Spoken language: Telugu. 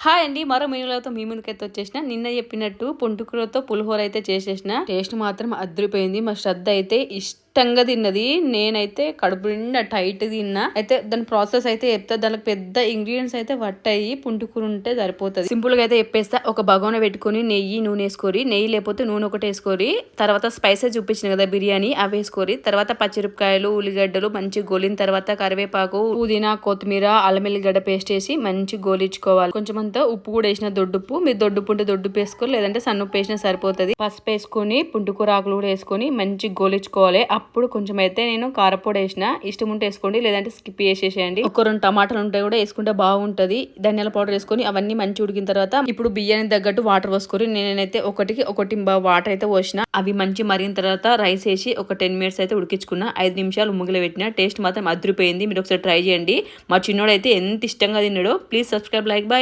హాయ్ అండి, మరో మెనూలతో మీ ముందుకైతే వచ్చేసిన. నిన్న చెప్పినట్టు పుంటుకూరతో పులిహోర అయితే చేసేసిన. టేస్ట్ మాత్రం అదిరిపోయింది. మా శ్రద్ధ అయితే ఇష్టంగా తిన్నది. నేనైతే కడుపు నిండా టైట్ తిన్నా. అయితే దాని ప్రాసెస్ అయితే చెప్తా. దానికి పెద్ద ఇంగ్రీడియంట్స్ అయితే పట్టాయి. పుంటుకూర ఉంటే సరిపోతుంది. సింపుల్ గా అయితే చెప్పేస్తా. ఒక బగోన పెట్టుకుని నూనె వేసుకోరి. నెయ్యి లేకపోతే నూనె ఒకటి వేసుకోరి. తర్వాత స్పైసెస్ చూపించిన కదా బిర్యానీ, అవి వేసుకోరి. తర్వాత పచ్చిమిరపకాయలు, ఉల్లిగడ్డలు మంచి గోలిన తర్వాత కరివేపాకు, పుదీనా, కొత్తిమీర, అల్లం ఎల్లిగడ్డ పేస్ట్ వేసి మంచి గోలించుకోవాలి. కొంచెం ఉప్పు కూడా వేసిన, దొడ్డుప్పు. మీరు దొడ్డుప్పు ఉంటే దొడ్డుప్పు వేసుకోవాలి, లేదంటే సన్నుప్పు వేసినా సరిపోతుంది. పసుపు వేసుకొని పుంటుకూర ఆకులు కూడా వేసుకొని మంచి గోలించుకోవాలి. అప్పుడు కొంచెం అయితే నేను కారపొడి వేసిన. ఇష్టం ఉంటే వేసుకోండి, లేదంటే స్కిప్ చేసేసేయండి. ఒక 2 టమాటాలు ఉంటే కూడా వేసుకుంటే బాగుంటది. ధనియాల పౌడర్ వేసుకొని అవన్నీ మంచి ఉడికిన తర్వాత ఇప్పుడు బియ్యానికి తగ్గట్టు వాటర్ పోసుకొని నేనైతే ఒకటి వాటర్ అయితే పోసిన. అవి మంచి మరిగిన తర్వాత రైస్ వేసి ఒక 10 మినిట్స్ అయితే ఉడికించుకున్నా. 5 నిమిషాలు ముగ్గులు పెట్టిన. టేస్ట్ మాత్రం అదిరిపోయింది. మీరు ఒకసారి ట్రై చేయండి. మా చిన్నోడు అయితే ఎంత ఇష్టంగా తిన్నాడో. Please subscribe, like, by.